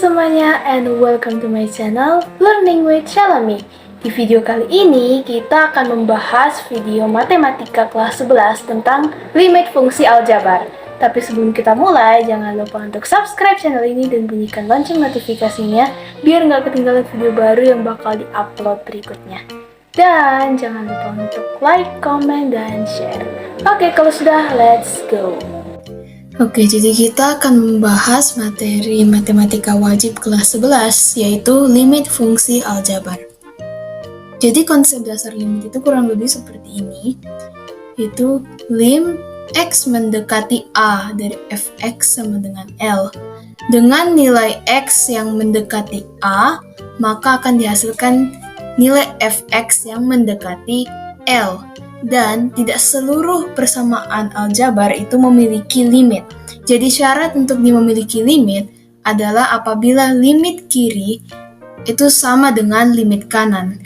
semuanya and welcome to my channel Learning with Shalami. Di video kali ini kita akan membahas video matematika kelas 11 tentang limit fungsi aljabar. Tapi sebelum kita mulai, jangan lupa untuk subscribe channel ini dan bunyikan lonceng notifikasinya biar nggak ketinggalan video baru yang bakal di-upload berikutnya. Dan jangan lupa untuk like, comment, dan share. Oke, kalau sudah, let's go! Oke, jadi kita akan membahas materi matematika wajib kelas 11, yaitu limit fungsi aljabar. Jadi konsep dasar limit itu kurang lebih seperti ini, yaitu lim x mendekati A dari fx sama dengan L. Dengan nilai x yang mendekati A, maka akan dihasilkan nilai fx yang mendekati L. Dan tidak seluruh persamaan aljabar itu memiliki limit. Jadi syarat untuk dia memiliki limit adalah apabila limit kiri itu sama dengan limit kanan.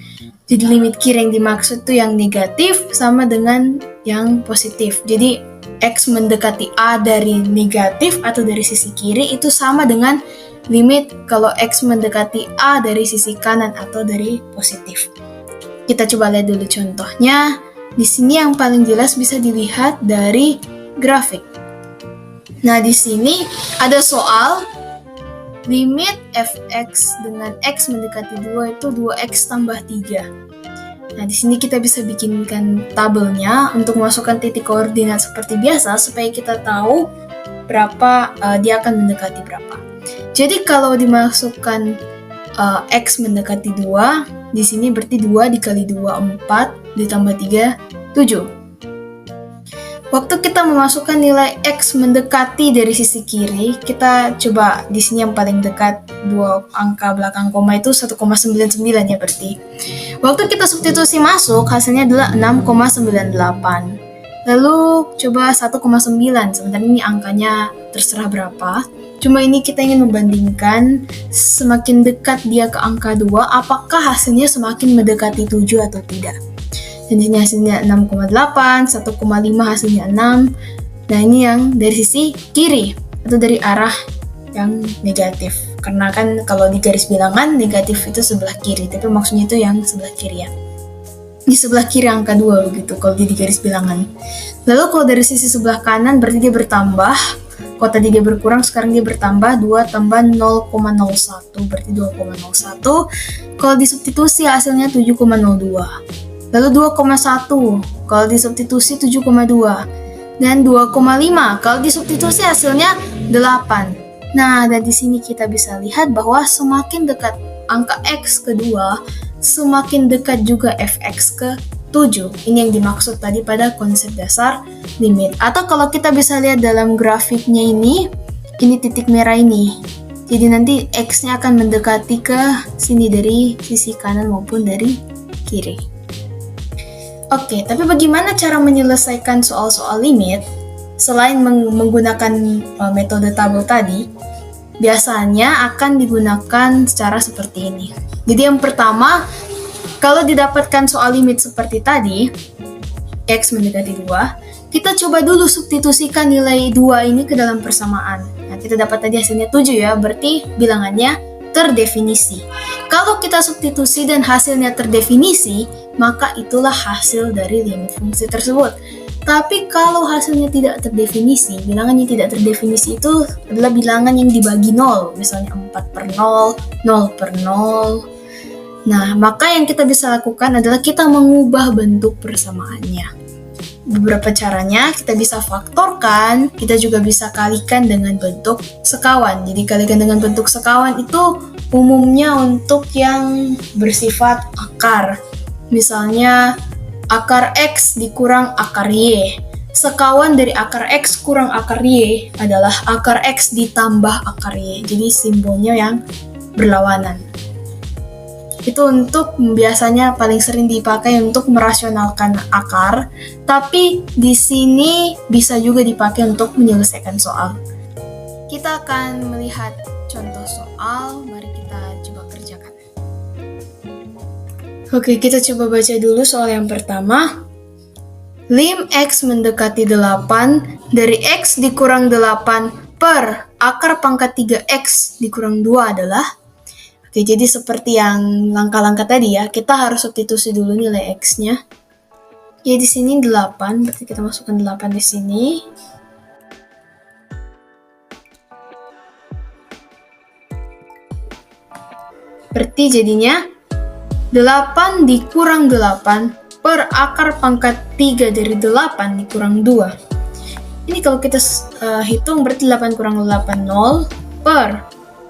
Jadi limit kiri yang dimaksud itu yang negatif sama dengan yang positif. Jadi x mendekati A dari negatif atau dari sisi kiri itu sama dengan limit kalau x mendekati A dari sisi kanan atau dari positif. Kita coba lihat dulu contohnya. Di sini yang paling jelas bisa dilihat dari grafik. Nah, di sini ada soal limit fx dengan x mendekati 2 itu 2x tambah 3. Nah, di sini kita bisa bikinkan tabelnya untuk memasukkan titik koordinat seperti biasa supaya kita tahu berapa dia akan mendekati berapa. Jadi kalau dimasukkan x mendekati 2, di sini berarti 2 dikali 2, 4, ditambah 3, 7. Waktu kita memasukkan nilai x mendekati dari sisi kiri, kita coba di sini yang paling dekat, dua angka belakang koma itu 1,99 ya berarti. Waktu kita substitusi masuk, hasilnya adalah 6,98. Lalu coba 1,9, sebenarnya ini angkanya terserah berapa. Cuma ini kita ingin membandingkan semakin dekat dia ke angka 2, apakah hasilnya semakin mendekati 7 atau tidak. Dan ini hasilnya 6,8, 1,5 hasilnya 6. Nah ini yang dari sisi kiri atau dari arah yang negatif. Karena kan kalau di garis bilangan negatif itu sebelah kiri, tapi maksudnya itu yang sebelah kiri ya. Di sebelah kiri angka 2 begitu kalau di garis bilangan. Lalu kalau dari sisi sebelah kanan berarti dia bertambah. Kalau tadi dia berkurang, sekarang dia bertambah 2 tambah 0,01 berarti 2,01. Kalau disubstitusi hasilnya 7,02. Lalu 2,1 kalau disubstitusi 7,2. Dan 2,5 kalau disubstitusi hasilnya 8. Nah, dan di sini kita bisa lihat bahwa semakin dekat angka x kedua, semakin dekat juga fx ke 7. Ini yang dimaksud tadi pada konsep dasar limit. Atau kalau kita bisa lihat dalam grafiknya ini titik merah ini. Jadi nanti x-nya akan mendekati ke sini dari sisi kanan maupun dari kiri. Oke, tapi bagaimana cara menyelesaikan soal-soal limit? Selain menggunakan metode tabel tadi, biasanya akan digunakan secara seperti ini. Jadi yang pertama, kalau didapatkan soal limit seperti tadi, x mendekati 2, kita coba dulu substitusikan nilai 2 ini ke dalam persamaan. Nah, kita dapat tadi hasilnya 7 ya, berarti bilangannya terdefinisi. Kalau kita substitusi dan hasilnya terdefinisi, maka itulah hasil dari limit fungsi tersebut. Tapi kalau hasilnya tidak terdefinisi, bilangan yang tidak terdefinisi itu adalah bilangan yang dibagi 0, misalnya 4 per 0, 0 per 0. Nah, maka yang kita bisa lakukan adalah kita mengubah bentuk persamaannya. Beberapa caranya, kita bisa faktorkan, kita juga bisa kalikan dengan bentuk sekawan. Jadi kalikan dengan bentuk sekawan itu umumnya untuk yang bersifat akar. Misalnya akar X dikurang akar Y. Sekawan dari akar X kurang akar Y adalah akar X ditambah akar Y. Jadi simbolnya yang berlawanan. Itu untuk biasanya paling sering dipakai untuk merasionalkan akar, tapi di sini bisa juga dipakai untuk menyelesaikan soal. Kita akan melihat contoh soal, mari kita coba kerjakan. Oke, kita coba baca dulu soal yang pertama. Lim x mendekati 8 dari x dikurang 8 per akar pangkat 3x dikurang 2 adalah, oke, jadi seperti yang langkah-langkah tadi ya, kita harus substitusi dulu nilai x-nya. Ya, di sini 8, berarti kita masukkan 8 di sini. Berarti jadinya 8 dikurang 8 per akar pangkat 3 dari 8 dikurang 2. Ini kalau kita hitung berarti 8 kurang 8, 0, per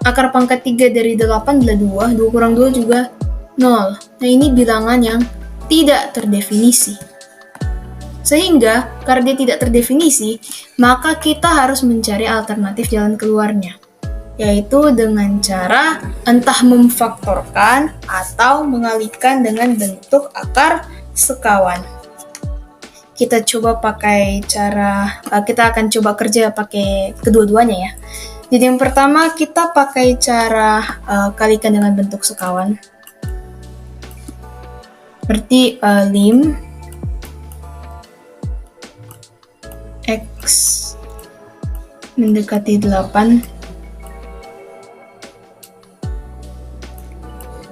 akar pangkat 3 dari 8 adalah 2, 2 kurang 2 juga 0. Nah, ini bilangan yang tidak terdefinisi. Sehingga, karena dia tidak terdefinisi, maka kita harus mencari alternatif jalan keluarnya, yaitu dengan cara entah memfaktorkan atau mengalihkan dengan bentuk akar sekawan. Kita coba pakai cara, kita akan coba kerja pakai kedua-duanya ya. Jadi yang pertama kita pakai cara kalikan dengan bentuk sekawan. Berarti 5 X mendekati 8.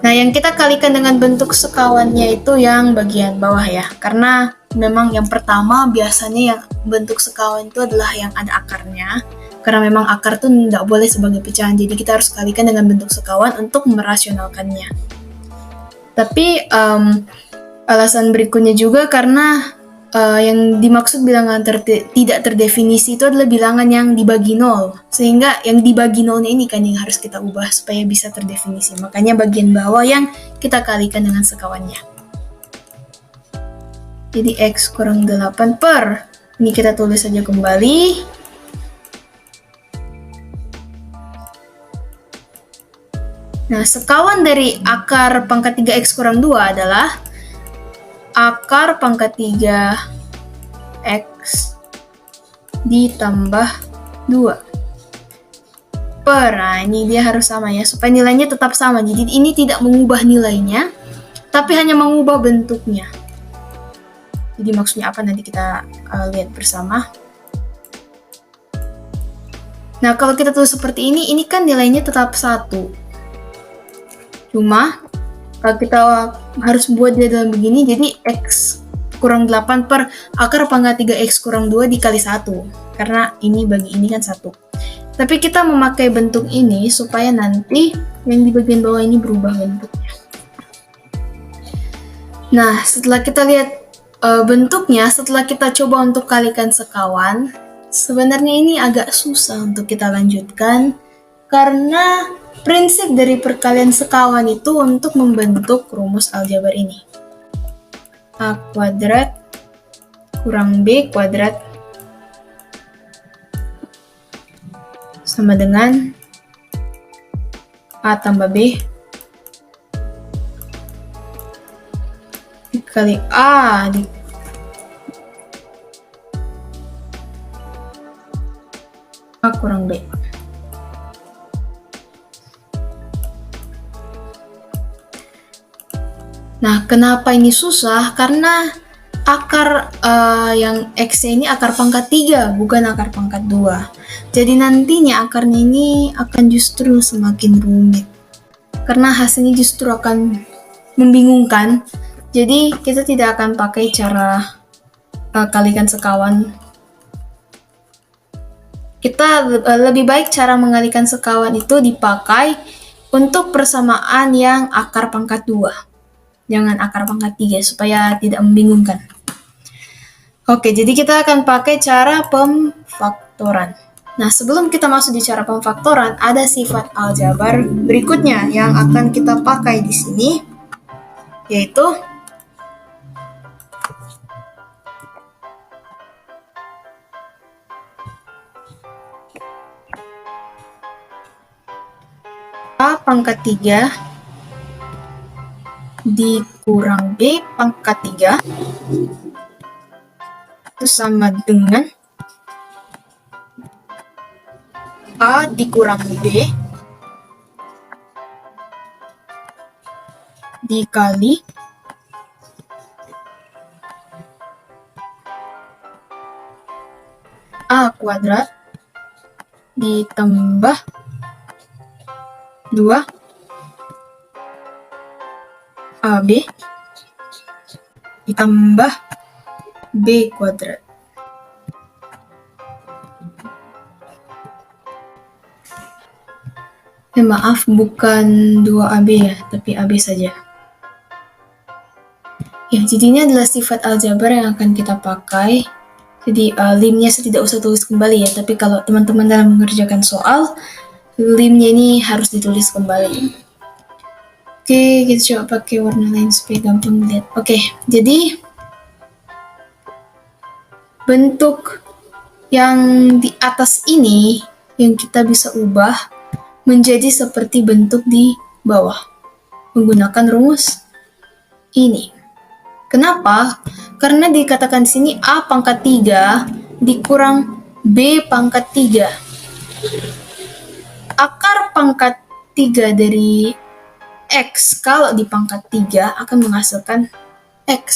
Nah, yang kita kalikan dengan bentuk sekawannya itu yang bagian bawah ya. Karena memang yang pertama biasanya yang bentuk sekawan itu adalah yang ada akarnya. Karena memang akar itu tidak boleh sebagai pecahan, jadi kita harus kalikan dengan bentuk sekawan untuk merasionalkannya. Tapi alasan berikutnya juga karena yang dimaksud bilangan tidak terdefinisi itu adalah bilangan yang dibagi 0. Sehingga yang dibagi 0-nya ini kan yang harus kita ubah supaya bisa terdefinisi. Makanya bagian bawah yang kita kalikan dengan sekawannya. Jadi X kurang 8 per, ini kita tulis saja kembali. Nah, sekawan dari akar pangkat 3X kurang 2 adalah akar pangkat 3x ditambah 2 per, nah ini dia harus sama ya, supaya nilainya tetap sama. Jadi ini tidak mengubah nilainya, tapi hanya mengubah bentuknya. Jadi maksudnya apa nanti kita lihat bersama. Nah, kalau kita tulis seperti ini kan nilainya tetap 1. Cuma kalau kita harus buat dia dalam begini, jadi X kurang 8 per akar pangkat 3X kurang 2 dikali 1. Karena ini bagi ini kan 1. Tapi kita memakai bentuk ini supaya nanti yang di bagian bawah ini berubah bentuknya. Nah, setelah kita lihat bentuknya, setelah kita coba untuk kalikan sekawan, sebenarnya ini agak susah untuk kita lanjutkan karena prinsip dari perkalian sekawan itu untuk membentuk rumus aljabar ini. A kuadrat kurang B kuadrat sama dengan A tambah B dikali A A kurang B. Nah, kenapa ini susah? Karena akar yang X ini akar pangkat 3, bukan akar pangkat 2. Jadi nantinya akarnya ini akan justru semakin rumit. Karena hasilnya justru akan membingungkan. Jadi kita tidak akan pakai cara kalikan sekawan. Kita lebih baik cara mengalikan sekawan itu dipakai untuk persamaan yang akar pangkat 2. Jangan akar pangkat 3 supaya tidak membingungkan. Oke, jadi kita akan pakai cara pemfaktoran. Nah, sebelum kita masuk di cara pemfaktoran, ada sifat aljabar berikutnya yang akan kita pakai di sini, yaitu A pangkat 3 dikurang B pangkat 3 itu sama dengan A dikurang B dikali A kuadrat ditambah 2 AB ditambah B kuadrat. Maaf, bukan 2AB ya, tapi AB saja. Ya, jadi ini adalah sifat aljabar yang akan kita pakai. Jadi limnya saya tidak usah tulis kembali ya, tapi kalau teman-teman dalam mengerjakan soal, limnya ini harus ditulis kembali. Oke, kita coba pakai warna lain supaya gampang lihat. Oke, jadi bentuk yang di atas ini yang kita bisa ubah menjadi seperti bentuk di bawah menggunakan rumus ini. Kenapa? Karena dikatakan di sini A pangkat 3 dikurang B pangkat 3. Akar pangkat 3 dari X kalau di pangkat 3 akan menghasilkan X.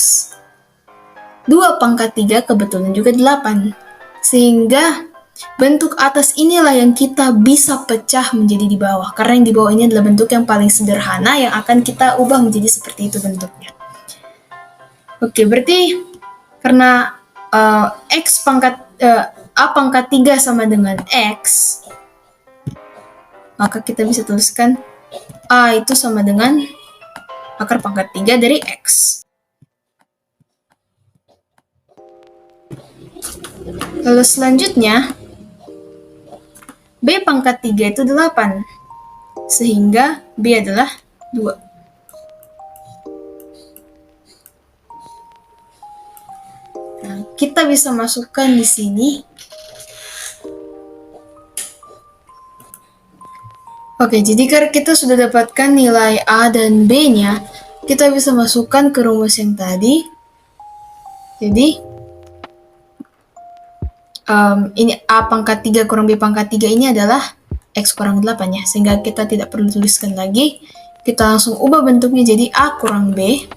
2 pangkat 3 kebetulan juga 8. Sehingga bentuk atas inilah yang kita bisa pecah menjadi di bawah. Karena yang di bawah ini adalah bentuk yang paling sederhana yang akan kita ubah menjadi seperti itu bentuknya. Oke, berarti karena A pangkat 3 sama dengan X, maka kita bisa tuliskan A itu sama dengan akar pangkat 3 dari X. Lalu selanjutnya, B pangkat 3 itu 8, sehingga B adalah 2. Nah, kita bisa masukkan di sini. Oke, jadi karena kita sudah dapatkan nilai A dan B-nya, kita bisa masukkan ke rumus yang tadi. Jadi, ini A pangkat 3 kurang B pangkat 3 ini adalah X kurang 8 ya, sehingga kita tidak perlu tuliskan lagi. Kita langsung ubah bentuknya jadi A kurang B.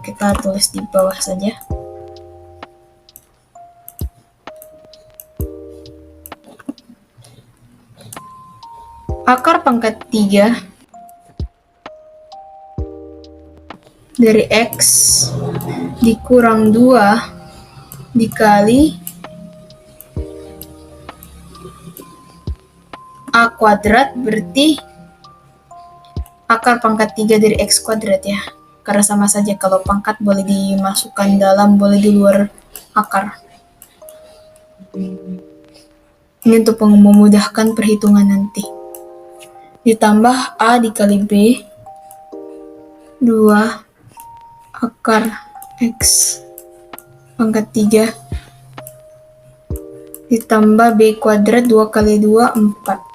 Kita tulis di bawah saja. Akar pangkat 3 dari X dikurang 2 dikali A kuadrat, berarti akar pangkat 3 dari X kuadrat ya. Karena sama saja, kalau pangkat boleh dimasukkan dalam, boleh di luar akar. Ini untuk memudahkan perhitungan nanti. Ditambah A dikali B, 2 akar X pangkat 3 ditambah B kuadrat 2 kali 2, 4.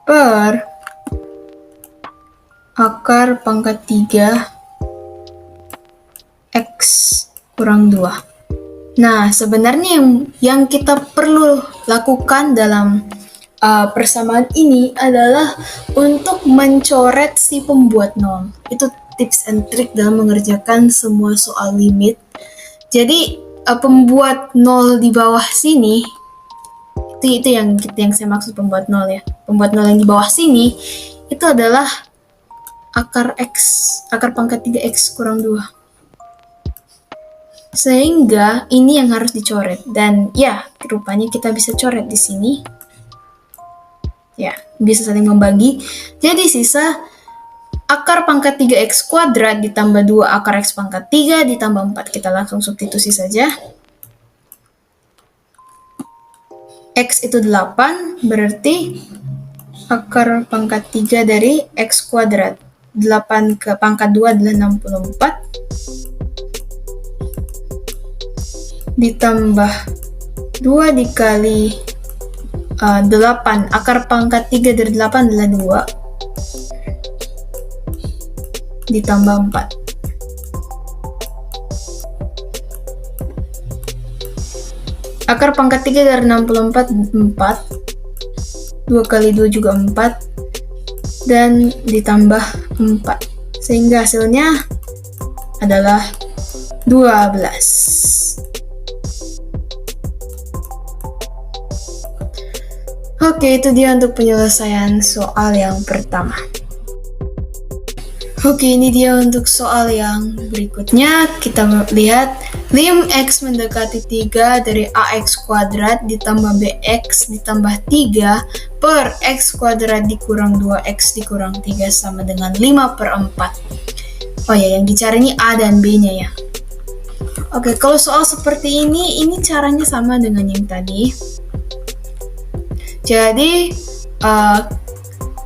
Per akar pangkat 3 X kurang 2. Nah, sebenarnya yang kita perlu lakukan dalam persamaan ini adalah untuk mencoret si pembuat nol. Itu tips and trick dalam mengerjakan semua soal limit. Jadi, pembuat nol di bawah sini, itu yang saya maksud pembuat nol ya. Pembuat nol yang di bawah sini itu adalah akar pangkat 3x kurang 2. Sehingga ini yang harus dicoret, dan ya rupanya kita bisa coret di sini. Ya, bisa saling membagi. Jadi sisa akar pangkat 3x kuadrat ditambah 2 akar x pangkat 3 ditambah 4. Kita langsung substitusi saja. X itu 8, berarti akar pangkat 3 dari x kuadrat. 8 ke pangkat 2 adalah 64. Ditambah 2 dikali 8. Akar pangkat 3 dari 8 adalah 2. Ditambah 4. Akar pangkat 3 dari 64, 4. 2 kali 2 juga 4. Dan ditambah 4. Sehingga hasilnya adalah 12. Oke, itu dia untuk penyelesaian soal yang pertama. Oke, ini dia untuk soal yang berikutnya. Kita lihat lim X mendekati 3 dari AX kuadrat ditambah BX ditambah 3 per X kuadrat dikurang 2X dikurang 3 sama dengan 5/4. Oh ya, yang dicari ini A dan B-nya ya. Oke, kalau soal seperti ini caranya sama dengan yang tadi. Jadi,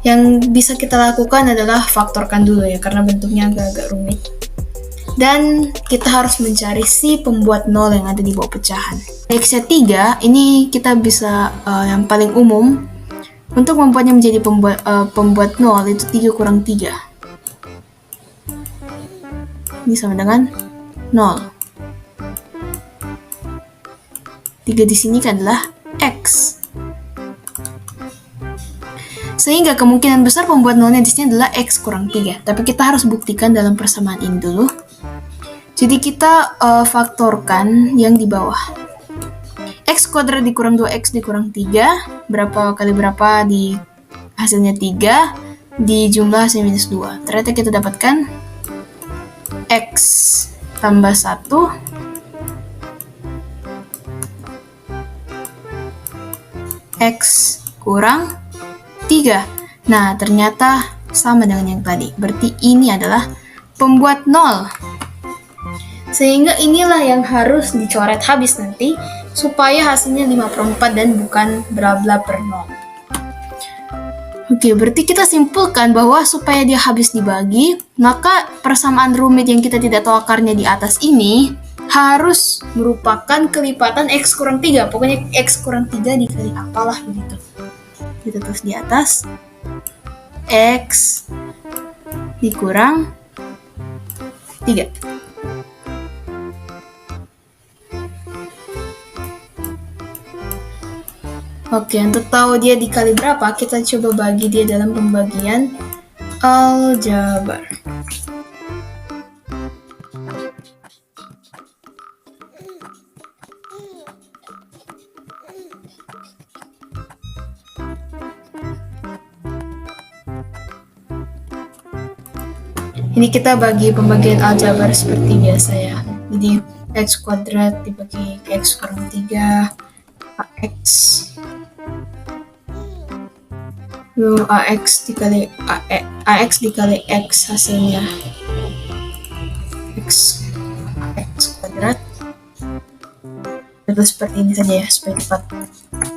yang bisa kita lakukan adalah faktorkan dulu ya, karena bentuknya agak-agak rumit. Dan kita harus mencari si pembuat 0 yang ada di bawah pecahan. X-nya 3, ini kita bisa yang paling umum. Untuk membuatnya menjadi pembuat 0, itu 3 kurang 3. Ini sama dengan 0. 3 di sini kan adalah X. Sehingga kemungkinan besar pembuat nolnya di sini adalah X kurang 3. Tapi kita harus buktikan dalam persamaan ini dulu. Jadi kita faktorkan yang di bawah. X kuadrat dikurang 2X dikurang 3. Berapa kali berapa di hasilnya 3. Di jumlah hasilnya minus 2. Ternyata kita dapatkan X tambah 1. X kurang 3. Nah, ternyata sama dengan yang tadi. Berarti ini adalah pembuat 0. Sehingga inilah yang harus dicoret habis nanti, supaya hasilnya 5/4 dan bukan bla bla per 0. Oke, berarti kita simpulkan bahwa supaya dia habis dibagi, maka persamaan rumit yang kita tidak tahu akarnya di atas ini harus merupakan kelipatan X kurang 3. Pokoknya X kurang 3 dikali apalah begitu. Kita terus di atas X dikurang 3. Oke, untuk tahu dia dikali berapa, kita coba bagi dia dalam pembagian aljabar. Ini kita bagi pembagian aljabar seperti biasa ya. Jadi X kuadrat dibagi X kurang 3, AX. Lalu AX dikali X hasilnya X kuadrat. Terus seperti ini saja ya, supaya cepat.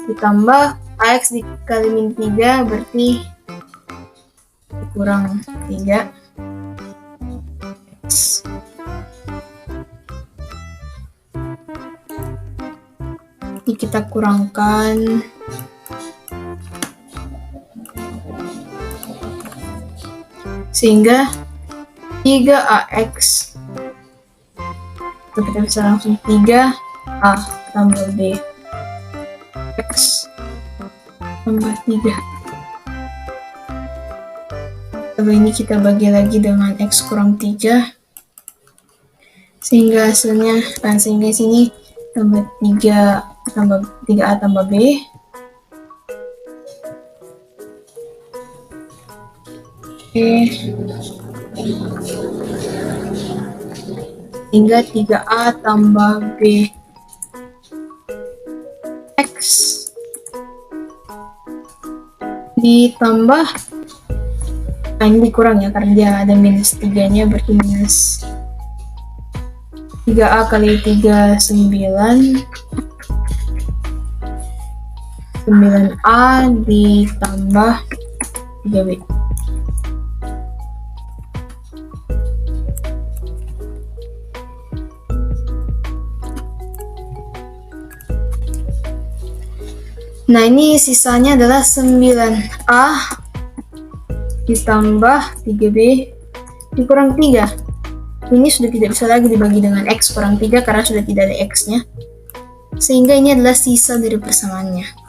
Ditambah AX dikali min 3 berarti kurang 3. Ini kita kurangkan sehingga 3AX itu kita bisa langsung 3A tambah B X tambah 3. Coba ini kita bagi lagi dengan X kurang 3 sehingga hasilnya sehingga sini tambah 3A tambah B hingga 3A tambah B X ditambah ini dikurang ya karena dia ada minus 3 nya, berarti minus 3A kali 3 9 9A ditambah 3B. Nah, ini sisanya adalah 9A ditambah 3B dikurang 3. Ini sudah tidak bisa lagi dibagi dengan X kurang 3 karena sudah tidak ada X-nya. Sehingga ini adalah sisa dari persamaannya.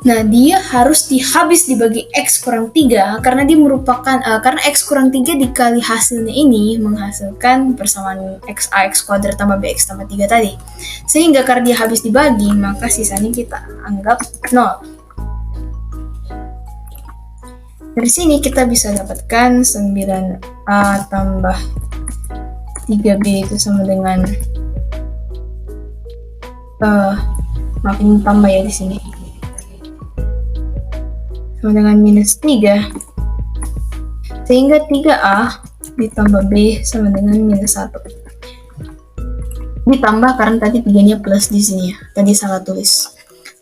Nah, dia harus habis dibagi X kurang 3 karena dia merupakan karena X kurang 3 dikali hasilnya ini menghasilkan persamaan AX kuadrat tambah BX tambah 3 tadi. Sehingga karena dia habis dibagi, maka sisanya kita anggap 0. Dari sini kita bisa dapatkan 9A tambah 3B itu sama dengan maafin tambah ya di sini. Sama dengan minus 3. Sehingga 3A ditambah B sama dengan minus 1. Ditambah karena tadi 3-nya plus di sini ya. Tadi salah tulis.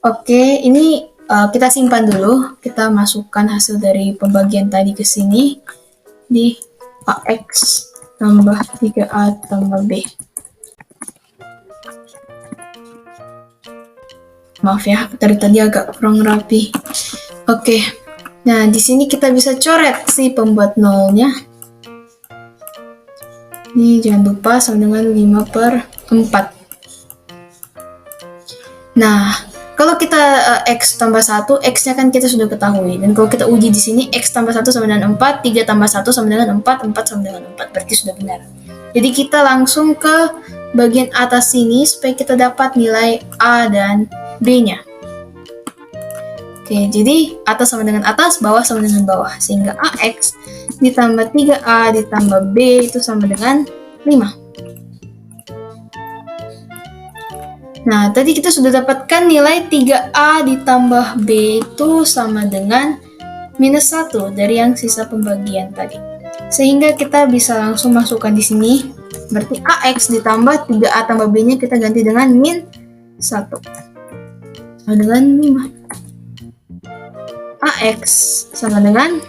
Oke, ini kita simpan dulu. Kita masukkan hasil dari pembagian tadi ke sini. Di AX tambah 3A tambah B. Maaf ya, dari tadi agak kurang rapi. Oke, nah di sini kita bisa coret si pembuat nolnya. Ini jangan lupa sama dengan 5/4. Nah, kalau kita X tambah 1, X-nya kan kita sudah ketahui. Dan kalau kita uji di sini, X tambah 1 sama dengan 4, 3 tambah 1 sama dengan 4, 4 sama dengan 4. Berarti sudah benar. Jadi kita langsung ke bagian atas sini supaya kita dapat nilai A dan B-nya. Oke, jadi atas sama dengan atas, bawah sama dengan bawah. Sehingga AX ditambah 3A ditambah B itu sama dengan 5. Nah, tadi kita sudah dapatkan nilai 3A ditambah B itu sama dengan minus 1 dari yang sisa pembagian tadi. Sehingga kita bisa langsung masukkan di sini. Berarti AX ditambah 3A tambah B-nya kita ganti dengan min 1. Sama dengan 5. AX sama dengan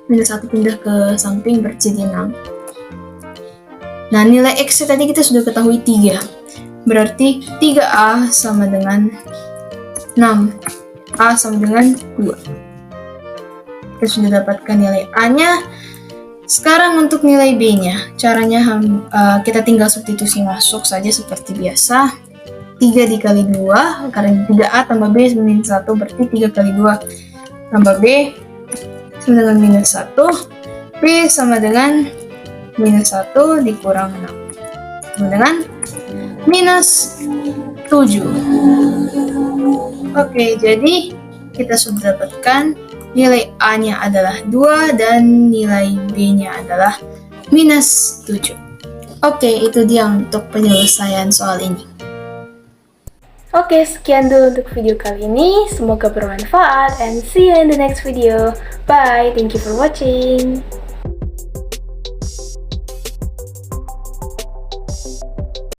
minus 1 pindah ke samping berarti 6. Nah, nilai X tadi kita sudah ketahui 3. Berarti 3A sama dengan 6. A sama dengan 2. Kita sudah dapatkan nilai A-nya. Sekarang untuk nilai B-nya. Caranya kita tinggal substitusi masuk saja seperti biasa. 3 dikali 2, karena 3A tambah B sama minus 1, berarti 3 kali 2 tambah B sama dengan minus 1. B sama dengan minus 1 dikurang 6. Sama dengan minus 7. Oke, jadi kita sudah dapatkan nilai A-nya adalah 2 dan nilai B-nya adalah minus 7. Oke, itu dia untuk penyelesaian soal ini. Oke, sekian dulu untuk video kali ini. Semoga bermanfaat and see you in the next video. Bye, thank you for watching.